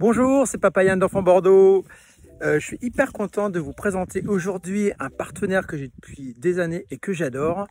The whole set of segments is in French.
Bonjour, c'est Papa Yann d'Enfants Bordeaux. Je suis hyper content de vous présenter aujourd'hui un partenaire que j'ai depuis des années et que j'adore.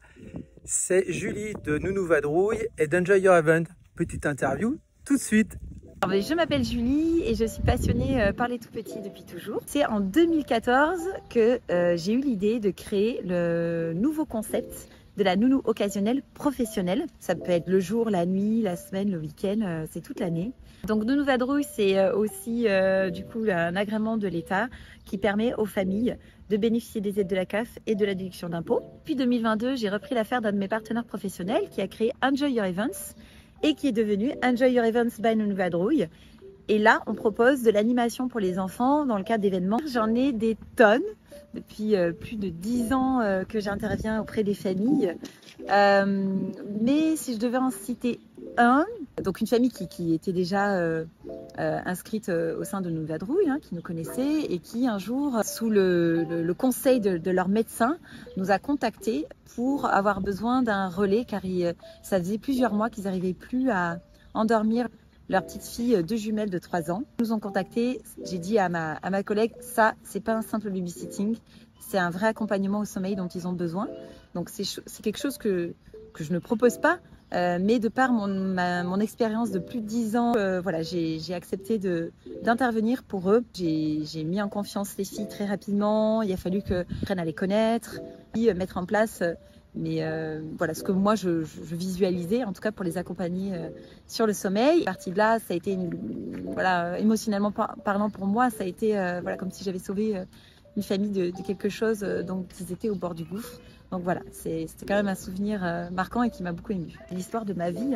C'est Julie de Nounou Vadrouille et d'Enjoy Your Event. Petite interview tout de suite. Je m'appelle Julie et je suis passionnée par les tout petits depuis toujours. C'est en 2014 que j'ai eu l'idée de créer le nouveau concept de la nounou occasionnelle professionnelle. Ça peut être le jour, la nuit, la semaine, le week-end, c'est toute l'année. Donc Nounou Vadrouille, c'est aussi du coup un agrément de l'État qui permet aux familles de bénéficier des aides de la CAF et de la déduction d'impôts. Puis 2022, j'ai repris l'affaire d'un de mes partenaires professionnels qui a créé Enjoy Your Events et qui est devenu Enjoy Your Events by Nounou Vadrouille. Et là, on propose de l'animation pour les enfants dans le cadre d'événements. J'en ai des tonnes depuis plus de 10 ans que j'interviens auprès des familles. Mais si je devais en citer un, donc une famille qui était déjà inscrite au sein de Nounou Vadrouille, qui nous connaissait et qui un jour, sous le conseil de leur médecin, nous a contactés pour avoir besoin d'un relais car ça faisait plusieurs mois qu'ils n'arrivaient plus à endormir leur petite fille, deux jumelles de 3 ans. Ils nous ont contactés, j'ai dit à ma collègue, ça c'est pas un simple babysitting, c'est un vrai accompagnement au sommeil dont ils ont besoin. Donc c'est quelque chose que je ne propose pas, mais de par mon expérience de plus de 10 ans, voilà, j'ai accepté d'intervenir pour eux. J'ai mis en confiance les filles très rapidement, il a fallu que je apprenne à les connaître, puis mettre en place mais voilà ce que moi je visualisais en tout cas pour les accompagner sur le sommeil. À partir de là, ça a été voilà, émotionnellement parlant pour moi, ça a été voilà, comme si j'avais sauvé une famille de quelque chose dont ils étaient au bord du gouffre. Donc voilà, c'était quand même un souvenir marquant et qui m'a beaucoup émue. L'histoire de ma vie,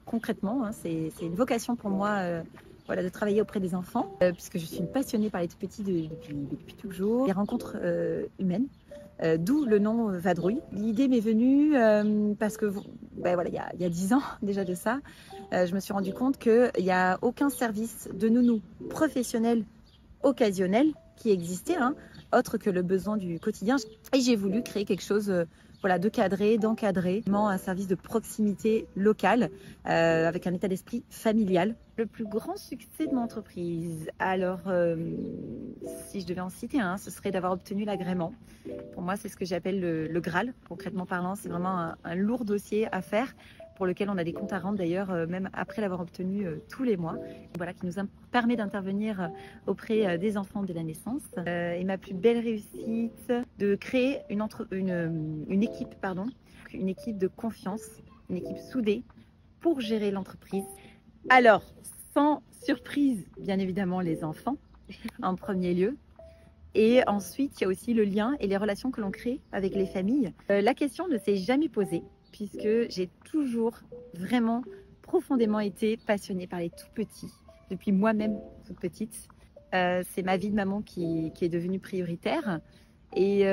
concrètement, c'est une vocation pour moi voilà, de travailler auprès des enfants, puisque je suis une passionnée par les tout petits depuis toujours. Les rencontres humaines, d'où le nom Vadrouille. L'idée m'est venue parce que voilà, il y a 10 ans déjà de ça, je me suis rendu compte qu'il n'y a aucun service de nounou professionnel occasionnel qui existait, autre que le besoin du quotidien. Et j'ai voulu créer quelque chose voilà, de cadré, d'encadré, un service de proximité locale avec un état d'esprit familial. Le plus grand succès de mon entreprise, alors si je devais en citer un, ce serait d'avoir obtenu l'agrément. Pour moi, c'est ce que j'appelle le Graal, concrètement parlant. C'est vraiment un lourd dossier à faire pour lequel on a des comptes à rendre d'ailleurs, même après l'avoir obtenu tous les mois. Voilà, qui nous permet d'intervenir auprès des enfants dès la naissance. Et ma plus belle réussite, de créer une équipe de confiance, une équipe soudée pour gérer l'entreprise. Alors, sans surprise, bien évidemment, les enfants en premier lieu. Et ensuite, il y a aussi le lien et les relations que l'on crée avec les familles. La question ne s'est jamais posée, puisque j'ai toujours vraiment profondément été passionnée par les tout petits, depuis moi-même toute petite. C'est ma vie de maman qui est devenue prioritaire. Et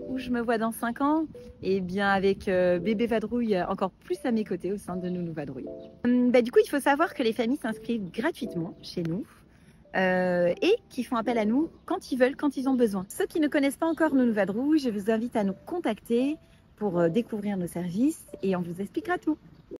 où je me vois dans 5 ans, et bien avec bébé Vadrouille encore plus à mes côtés au sein de Nounou Vadrouille. Du coup, il faut savoir que les familles s'inscrivent gratuitement chez nous. Et qui font appel à nous quand ils veulent, quand ils ont besoin. Ceux qui ne connaissent pas encore Nounou Vadrouille, je vous invite à nous contacter pour découvrir nos services et on vous expliquera tout.